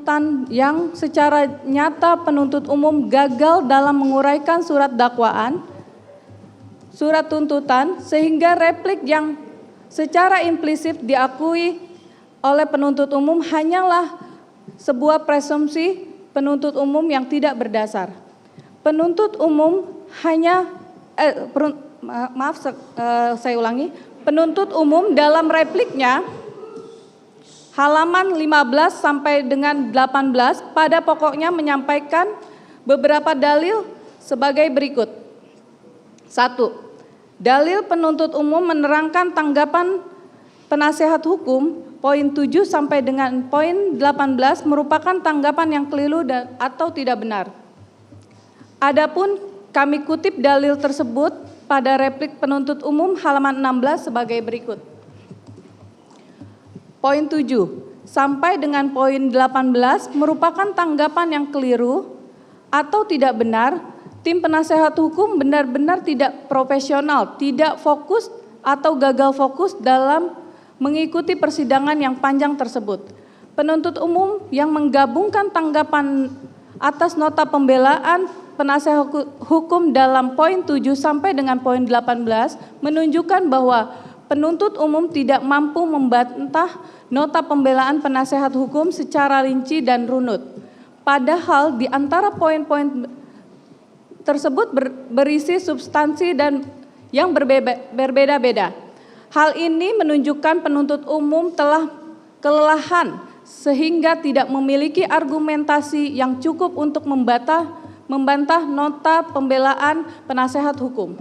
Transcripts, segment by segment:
tuntutan yang secara nyata penuntut umum gagal dalam menguraikan surat dakwaan, surat tuntutan, sehingga replik yang secara implisit diakui oleh penuntut umum hanyalah sebuah presumpsi penuntut umum yang tidak berdasar. Penuntut umum hanya saya ulangi, penuntut umum dalam repliknya halaman 15 sampai dengan 18 pada pokoknya menyampaikan beberapa dalil sebagai berikut. 1. Dalil penuntut umum menerangkan tanggapan penasehat hukum poin 7 sampai dengan poin 18 merupakan tanggapan yang keliru atau tidak benar. Adapun kami kutip dalil tersebut pada replik penuntut umum halaman 16 sebagai berikut. Poin 7 sampai dengan poin 18 merupakan tanggapan yang keliru atau tidak benar. Tim penasehat hukum benar-benar tidak profesional, tidak fokus atau gagal fokus dalam mengikuti persidangan yang panjang tersebut. Penuntut umum yang menggabungkan tanggapan atas nota pembelaan penasehat hukum dalam poin 7 sampai dengan poin 18 menunjukkan bahwa penuntut umum tidak mampu membantah nota pembelaan penasehat hukum secara rinci dan runut. Padahal di antara poin-poin tersebut berisi substansi dan yang berbeda-beda. Hal ini menunjukkan penuntut umum telah kelelahan sehingga tidak memiliki argumentasi yang cukup untuk membantah nota pembelaan penasehat hukum.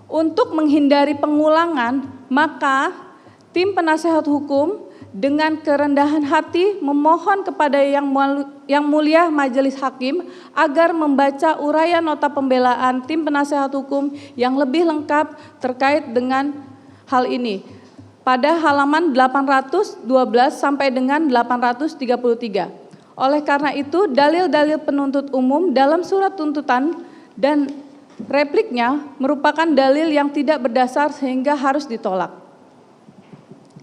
Untuk menghindari pengulangan, maka tim penasehat hukum dengan kerendahan hati memohon kepada yang mulia majelis hakim agar membaca uraian nota pembelaan tim penasehat hukum yang lebih lengkap terkait dengan hal ini pada halaman 812 sampai dengan 833. Oleh karena itu, dalil-dalil penuntut umum dalam surat tuntutan dan repliknya merupakan dalil yang tidak berdasar sehingga harus ditolak.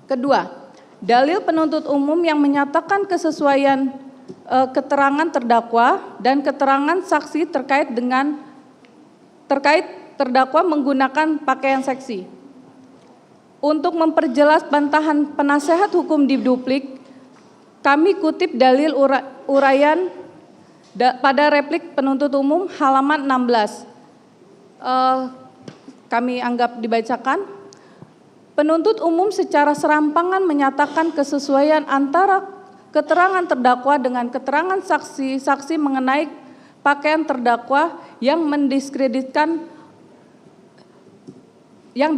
Kedua, dalil penuntut umum yang menyatakan kesesuaian keterangan terdakwa dan keterangan saksi terkait terdakwa menggunakan pakaian seksi. Untuk memperjelas bantahan penasehat hukum di duplik, kami kutip dalil uraian pada replik penuntut umum halaman 16. Kami anggap dibacakan. Penuntut umum secara serampangan menyatakan kesesuaian antara keterangan terdakwa dengan keterangan saksi mengenai pakaian terdakwa yang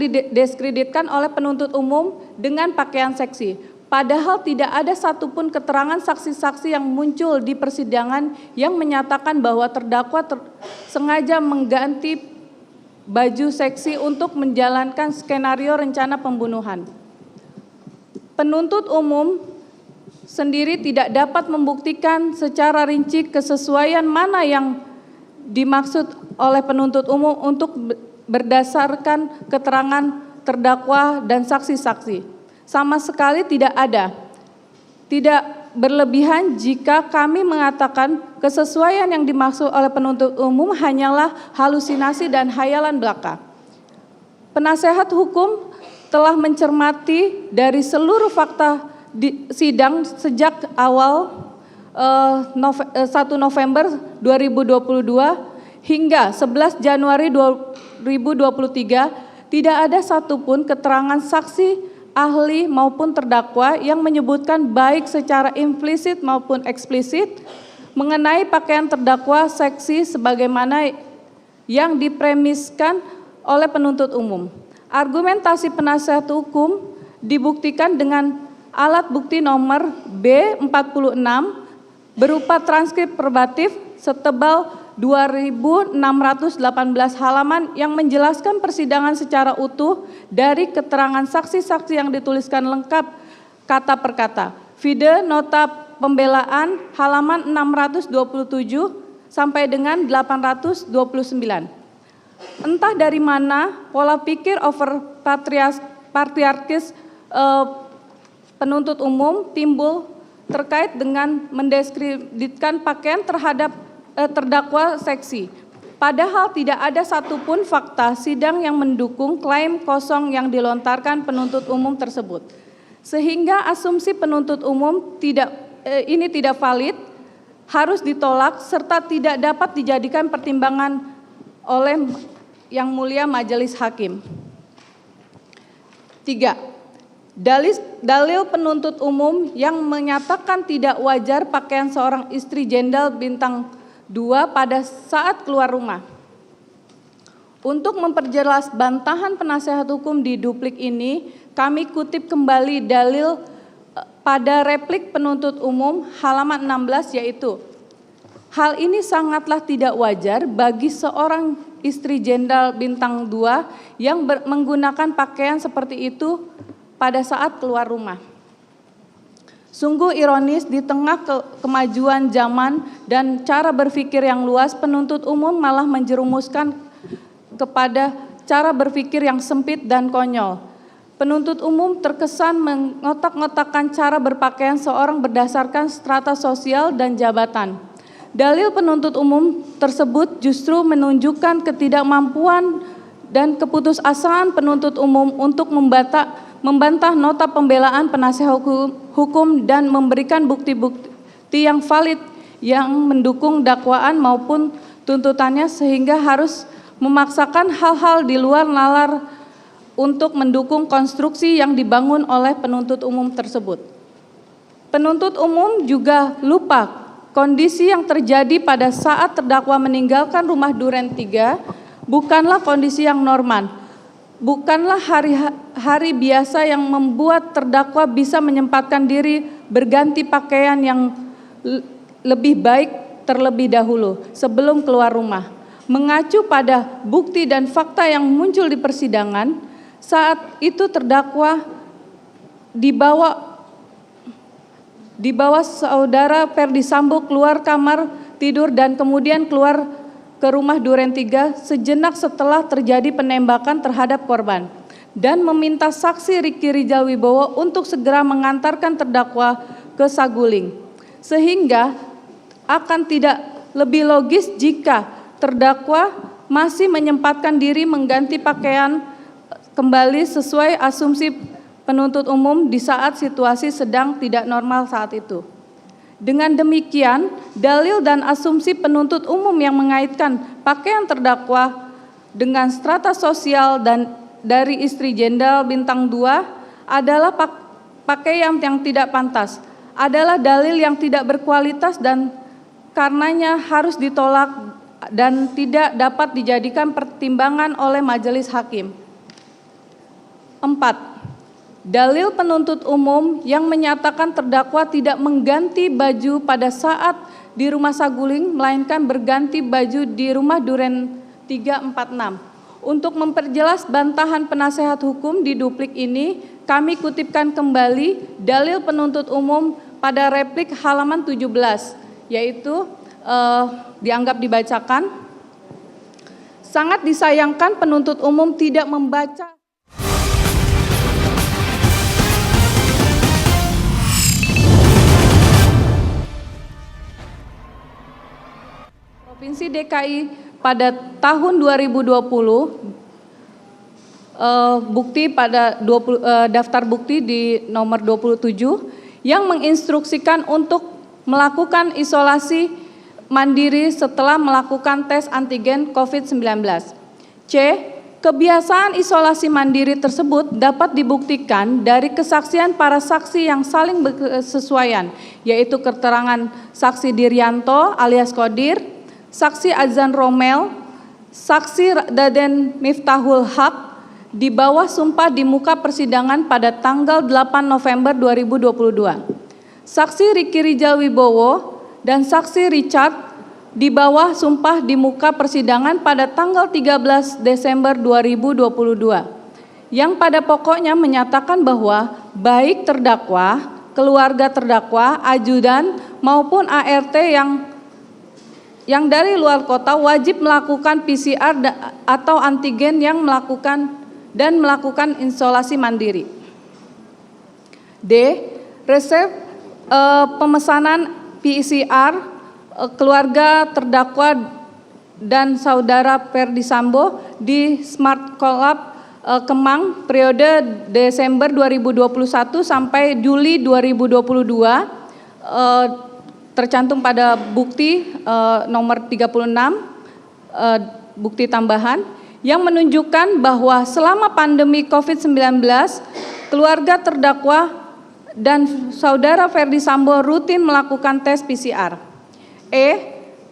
didiskreditkan oleh penuntut umum dengan pakaian seksi. Padahal tidak ada satupun keterangan saksi-saksi yang muncul di persidangan yang menyatakan bahwa terdakwa sengaja mengganti baju seksi untuk menjalankan skenario rencana pembunuhan. Penuntut umum sendiri tidak dapat membuktikan secara rinci kesesuaian mana yang dimaksud oleh penuntut umum untuk berdasarkan keterangan terdakwa dan saksi-saksi. Sama sekali tidak ada. Tidak berlebihan jika kami mengatakan kesesuaian yang dimaksud oleh penuntut umum hanyalah halusinasi dan hayalan belaka. Penasehat hukum telah mencermati dari seluruh fakta di sidang sejak awal 1 November 2022 hingga 11 Januari 2023 tidak ada satupun keterangan saksi, ahli maupun terdakwa yang menyebutkan baik secara implisit maupun eksplisit mengenai pakaian terdakwa seksi sebagaimana yang dipremiskan oleh penuntut umum. Argumentasi penasehat hukum dibuktikan dengan alat bukti nomor B46 berupa transkrip verbatif setebal 2.618 halaman yang menjelaskan persidangan secara utuh dari keterangan saksi-saksi yang dituliskan lengkap kata per kata. Vide nota pembelaan halaman 627 sampai dengan 829. Entah dari mana pola pikir over patriarkis penuntut umum timbul terkait dengan mendiskreditkan pakaian terhadap terdakwa seksi. Padahal tidak ada satupun fakta sidang yang mendukung klaim kosong yang dilontarkan penuntut umum tersebut. Sehingga asumsi penuntut umum ini tidak valid, harus ditolak serta tidak dapat dijadikan pertimbangan oleh Yang Mulia Majelis Hakim. 3. Dalil penuntut umum yang menyatakan tidak wajar pakaian seorang istri Jenderal Bintang 2 pada saat keluar rumah. Untuk memperjelas bantahan penasehat hukum di duplik ini, kami kutip kembali dalil pada replik penuntut umum halaman 16, yaitu hal ini sangatlah tidak wajar bagi seorang istri Jenderal Bintang 2 yang menggunakan pakaian seperti itu pada saat keluar rumah. Sungguh ironis di tengah kemajuan zaman dan cara berpikir yang luas, penuntut umum malah menjerumuskan kepada cara berpikir yang sempit dan konyol. Penuntut umum terkesan mengotak-ngotakkan cara berpakaian seorang berdasarkan strata sosial dan jabatan. Dalil penuntut umum tersebut justru menunjukkan ketidakmampuan dan keputusasaan penuntut umum untuk membantah nota pembelaan penasihat hukum dan memberikan bukti-bukti yang valid yang mendukung dakwaan maupun tuntutannya, sehingga harus memaksakan hal-hal di luar nalar untuk mendukung konstruksi yang dibangun oleh penuntut umum tersebut. Penuntut umum juga lupa kondisi yang terjadi pada saat terdakwa meninggalkan rumah Duren 3 bukanlah kondisi yang normal. Bukanlah hari biasa yang membuat terdakwa bisa menyempatkan diri berganti pakaian yang lebih baik terlebih dahulu sebelum keluar rumah. Mengacu pada bukti dan fakta yang muncul di persidangan, saat itu terdakwa dibawa saudara Ferdi Sambo keluar kamar tidur dan kemudian keluar ke rumah Duren 3 sejenak setelah terjadi penembakan terhadap korban, dan meminta saksi Riki Rijal Wibowo untuk segera mengantarkan terdakwa ke Saguling. Sehingga akan tidak lebih logis jika terdakwa masih menyempatkan diri mengganti pakaian kembali sesuai asumsi penuntut umum di saat situasi sedang tidak normal saat itu. Dengan demikian, dalil dan asumsi penuntut umum yang mengaitkan pakaian terdakwa dengan strata sosial dan dari istri Jenderal Bintang 2 adalah pakaian yang tidak pantas, adalah dalil yang tidak berkualitas dan karenanya harus ditolak dan tidak dapat dijadikan pertimbangan oleh majelis hakim. 4. Dalil penuntut umum yang menyatakan terdakwa tidak mengganti baju pada saat di rumah Saguling, melainkan berganti baju di rumah Duren 346. Untuk memperjelas bantahan penasehat hukum di duplik ini, kami kutipkan kembali dalil penuntut umum pada replik halaman 17, yaitu dianggap dibacakan. Sangat disayangkan penuntut umum tidak membaca Provinsi DKI pada tahun 2020, bukti pada daftar bukti di nomor 27 yang menginstruksikan untuk melakukan isolasi mandiri setelah melakukan tes antigen COVID-19. C. Kebiasaan isolasi mandiri tersebut dapat dibuktikan dari kesaksian para saksi yang saling berkesesuaian, yaitu keterangan saksi Diryanto alias Kodir, saksi Azan Romel, saksi Daden Miftahul Haq di bawah sumpah di muka persidangan pada tanggal 8 November 2022. Saksi Riki Rijal Wibowo dan saksi Richard di bawah sumpah di muka persidangan pada tanggal 13 Desember 2022, yang pada pokoknya menyatakan bahwa baik terdakwa, keluarga terdakwa, ajudan maupun ART yang dari luar kota wajib melakukan PCR atau antigen yang melakukan isolasi mandiri. D. pemesanan PCR keluarga terdakwa dan saudara Ferdi Sambo di Smart Collab Kemang periode Desember 2021 sampai Juli 2022, tercantum pada bukti nomor 36, bukti tambahan yang menunjukkan bahwa selama pandemi COVID-19 keluarga terdakwa dan saudara Ferdi Sambo rutin melakukan tes PCR.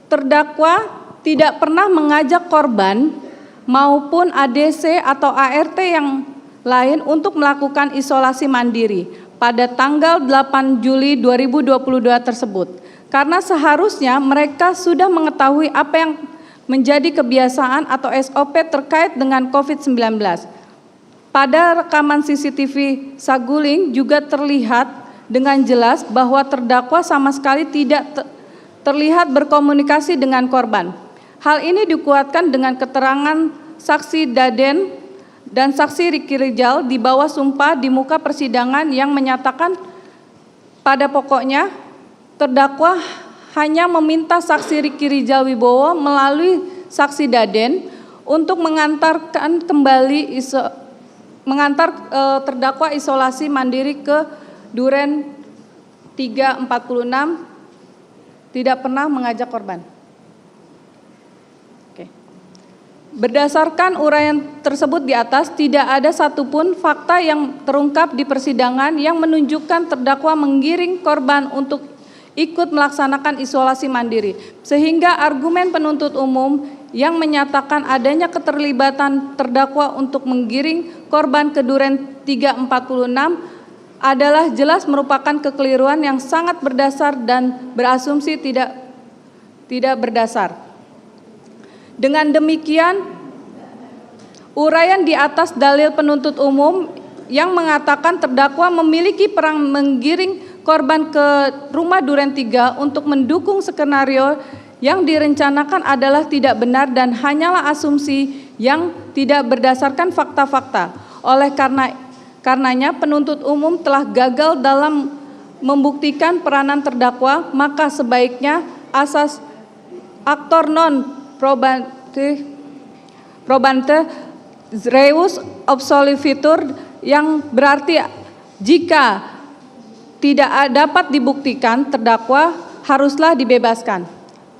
Terdakwa tidak pernah mengajak korban maupun ADC atau ART yang lain untuk melakukan isolasi mandiri pada tanggal 8 Juli 2022 tersebut. Karena seharusnya mereka sudah mengetahui apa yang menjadi kebiasaan atau SOP terkait dengan COVID-19. Pada rekaman CCTV Saguling juga terlihat dengan jelas bahwa terdakwa sama sekali tidak terlihat berkomunikasi dengan korban. Hal ini dikuatkan dengan keterangan saksi Daden dan saksi Riki Rizal di bawah sumpah di muka persidangan yang menyatakan pada pokoknya terdakwa hanya meminta saksi Riki Rizal Wibowo melalui saksi Daden untuk mengantarkan kembali terdakwa isolasi mandiri ke Duren 346, tidak pernah mengajak korban. Berdasarkan uraian tersebut di atas, tidak ada satupun fakta yang terungkap di persidangan yang menunjukkan terdakwa menggiring korban untuk ikut melaksanakan isolasi mandiri. Sehingga argumen penuntut umum yang menyatakan adanya keterlibatan terdakwa untuk menggiring korban ke Duren 346 adalah jelas merupakan kekeliruan yang sangat berdasar dan berasumsi tidak berdasar. Dengan demikian, uraian di atas dalil penuntut umum yang mengatakan terdakwa memiliki peran menggiring korban ke rumah Duren 3 untuk mendukung skenario yang direncanakan adalah tidak benar dan hanyalah asumsi yang tidak berdasarkan fakta-fakta. Oleh karenanya penuntut umum telah gagal dalam membuktikan peranan terdakwa, maka sebaiknya asas aktor non probante reus absolvitur yang berarti jika tidak dapat dibuktikan terdakwa haruslah dibebaskan.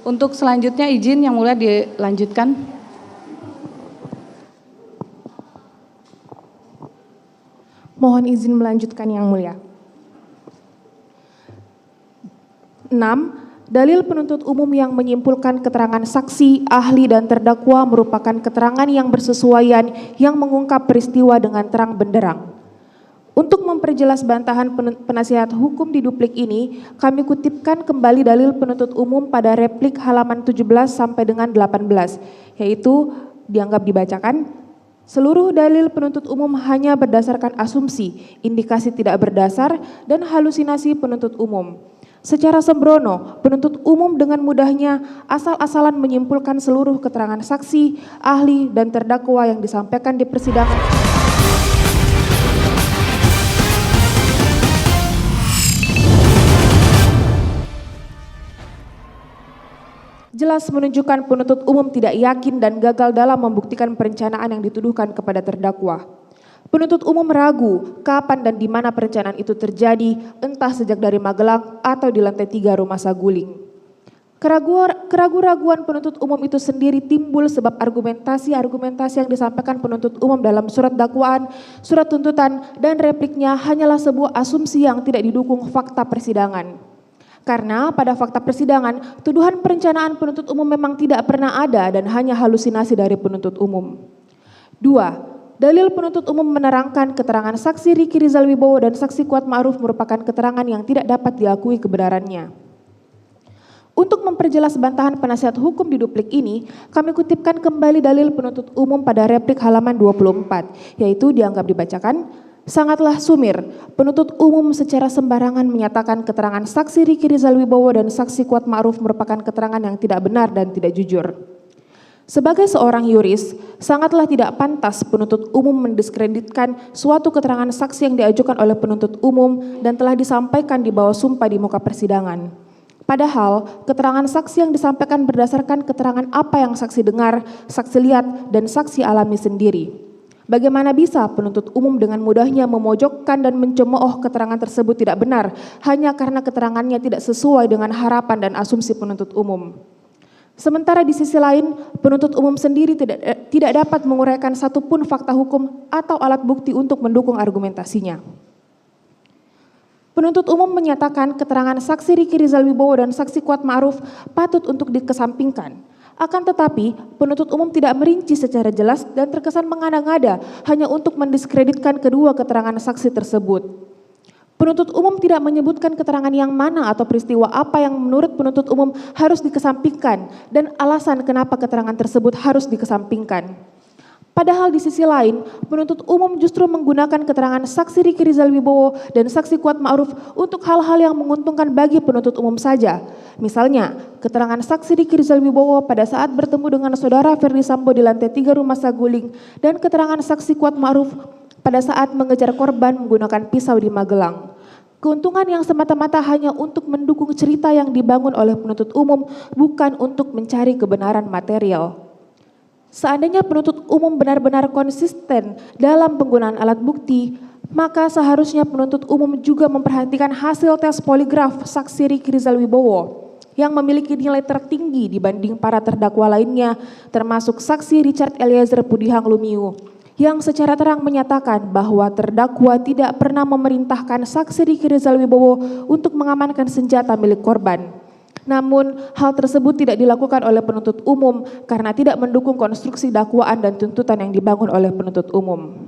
Untuk selanjutnya izin yang mulia dilanjutkan. Mohon izin melanjutkan yang mulia. 6. Dalil penuntut umum yang menyimpulkan keterangan saksi, ahli, dan terdakwa merupakan keterangan yang bersesuaian yang mengungkap peristiwa dengan terang benderang. Untuk memperjelas bantahan penasihat hukum di duplik ini, kami kutipkan kembali dalil penuntut umum pada replik halaman 17 sampai dengan 18, yaitu dianggap dibacakan. Seluruh dalil penuntut umum hanya berdasarkan asumsi, indikasi tidak berdasar, dan halusinasi penuntut umum. Secara sembrono, penuntut umum dengan mudahnya asal-asalan menyimpulkan seluruh keterangan saksi, ahli, dan terdakwa yang disampaikan di persidangan. Jelas menunjukkan penuntut umum tidak yakin dan gagal dalam membuktikan perencanaan yang dituduhkan kepada terdakwa. Penuntut umum ragu kapan dan di mana perencanaan itu terjadi, entah sejak dari Magelang atau di lantai 3 Rumah Saguling. Keraguan-raguan penuntut umum itu sendiri timbul sebab argumentasi yang disampaikan penuntut umum dalam surat dakwaan, surat tuntutan, dan repliknya hanyalah sebuah asumsi yang tidak didukung fakta persidangan. Karena pada fakta persidangan, tuduhan perencanaan penuntut umum memang tidak pernah ada dan hanya halusinasi dari penuntut umum. 2. Dalil penuntut umum menerangkan keterangan saksi Riki Rizal Wibowo dan saksi Kuat Ma'ruf merupakan keterangan yang tidak dapat diakui kebenarannya. Untuk memperjelas bantahan penasihat hukum di duplik ini, kami kutipkan kembali dalil penuntut umum pada replik halaman 24, yaitu dianggap dibacakan. Sangatlah sumir, penuntut umum secara sembarangan menyatakan keterangan saksi Riki Rizal Wibowo dan saksi Kuat Ma'ruf merupakan keterangan yang tidak benar dan tidak jujur. Sebagai seorang yuris, sangatlah tidak pantas penuntut umum mendiskreditkan suatu keterangan saksi yang diajukan oleh penuntut umum dan telah disampaikan di bawah sumpah di muka persidangan. Padahal, keterangan saksi yang disampaikan berdasarkan keterangan apa yang saksi dengar, saksi lihat, dan saksi alami sendiri. Bagaimana bisa penuntut umum dengan mudahnya memojokkan dan mencemooh keterangan tersebut tidak benar hanya karena keterangannya tidak sesuai dengan harapan dan asumsi penuntut umum? Sementara di sisi lain, penuntut umum sendiri tidak dapat menguraikan satupun fakta hukum atau alat bukti untuk mendukung argumentasinya. Penuntut umum menyatakan keterangan saksi Riki Rizal Wibowo dan saksi Kuat Ma'ruf patut untuk dikesampingkan. Akan tetapi, penuntut umum tidak merinci secara jelas dan terkesan mengada-ngada hanya untuk mendiskreditkan kedua keterangan saksi tersebut. Penuntut umum tidak menyebutkan keterangan yang mana atau peristiwa apa yang menurut penuntut umum harus dikesampingkan dan alasan kenapa keterangan tersebut harus dikesampingkan. Padahal di sisi lain, penuntut umum justru menggunakan keterangan saksi Riki Rizal Wibowo dan saksi Kuat Ma'ruf untuk hal-hal yang menguntungkan bagi penuntut umum saja. Misalnya, keterangan saksi Riki Rizal Wibowo pada saat bertemu dengan saudara Ferdi Sambo di lantai 3 Rumah Saguling dan keterangan saksi Kuat Ma'ruf pada saat mengejar korban menggunakan pisau di Magelang. Keuntungan yang semata-mata hanya untuk mendukung cerita yang dibangun oleh penuntut umum, bukan untuk mencari kebenaran material. Seandainya penuntut umum benar-benar konsisten dalam penggunaan alat bukti, maka seharusnya penuntut umum juga memperhatikan hasil tes poligraf saksi Riki Rizal Wibowo yang memiliki nilai tertinggi dibanding para terdakwa lainnya, termasuk saksi Richard Eliezer Pudihang Lumiu, yang secara terang menyatakan bahwa terdakwa tidak pernah memerintahkan saksi Riki Rizal Wibowo untuk mengamankan senjata milik korban. Namun, hal tersebut tidak dilakukan oleh penuntut umum karena tidak mendukung konstruksi dakwaan dan tuntutan yang dibangun oleh penuntut umum.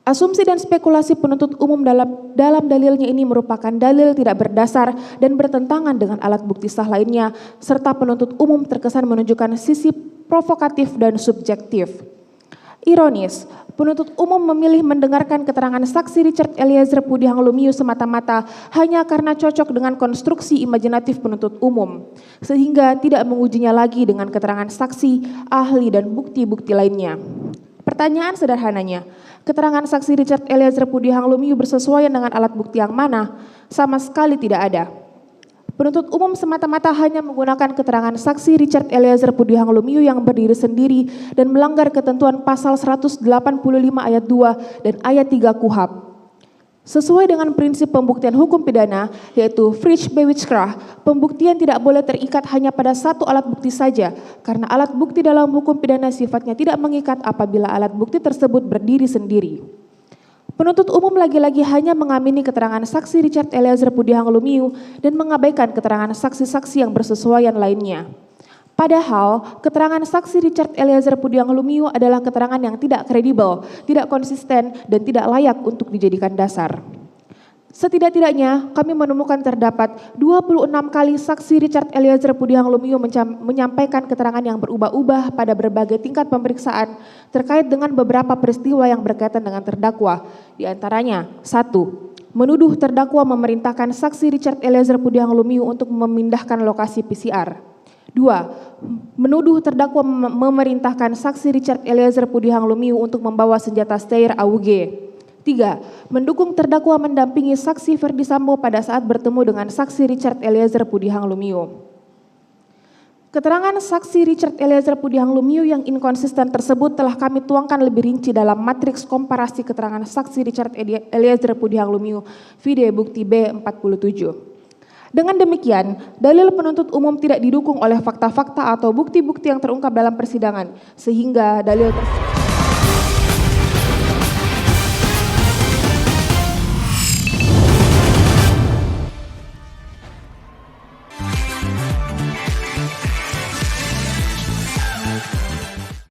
Asumsi dan spekulasi penuntut umum dalam dalilnya ini merupakan dalil tidak berdasar dan bertentangan dengan alat bukti sah lainnya, serta penuntut umum terkesan menunjukkan sisi provokatif dan subjektif. Ironis, penuntut umum memilih mendengarkan keterangan saksi Richard Eliezer Pudihang Lumiu semata-mata hanya karena cocok dengan konstruksi imajinatif penuntut umum, sehingga tidak mengujinya lagi dengan keterangan saksi, ahli, dan bukti-bukti lainnya. Pertanyaan sederhananya, keterangan saksi Richard Eliezer Pudihang Lumiu bersesuaian dengan alat bukti yang mana? Sama sekali tidak ada. Penuntut umum semata-mata hanya menggunakan keterangan saksi Richard Eliezer Pudihang Lumiu yang berdiri sendiri dan melanggar ketentuan pasal 185 ayat 2 dan ayat 3 KUHP. Sesuai dengan prinsip pembuktian hukum pidana, yaitu Frisch Bewichtskraft, pembuktian tidak boleh terikat hanya pada satu alat bukti saja, karena alat bukti dalam hukum pidana sifatnya tidak mengikat apabila alat bukti tersebut berdiri sendiri. Penuntut umum lagi-lagi hanya mengamini keterangan saksi Richard Eliezer Pudihang Lumiu dan mengabaikan keterangan saksi-saksi yang bersesuaian lainnya. Padahal, keterangan saksi Richard Eliezer Pudihang Lumiu adalah keterangan yang tidak kredibel, tidak konsisten, dan tidak layak untuk dijadikan dasar. Setidak-tidaknya, kami menemukan terdapat 26 kali saksi Richard Eliezer Pudihang Lumiu menyampaikan keterangan yang berubah-ubah pada berbagai tingkat pemeriksaan terkait dengan beberapa peristiwa yang berkaitan dengan terdakwa. Di antaranya, 1. Menuduh terdakwa memerintahkan saksi Richard Eliezer Pudihang Lumiu untuk memindahkan lokasi PCR. 2. Menuduh terdakwa memerintahkan saksi Richard Eliezer Pudihang Lumiu untuk membawa senjata Steyr AUG. 3. Mendukung terdakwa mendampingi saksi Ferdi Sambo pada saat bertemu dengan saksi Richard Eliezer Pudihang Lumiu. Keterangan saksi Richard Eliezer Pudihang Lumiu yang inkonsisten tersebut telah kami tuangkan lebih rinci dalam matriks komparasi keterangan saksi Richard Eliezer Pudihang Lumiu, video bukti B47. Dengan demikian, dalil penuntut umum tidak didukung oleh fakta-fakta atau bukti-bukti yang terungkap dalam persidangan, sehingga dalil tersebut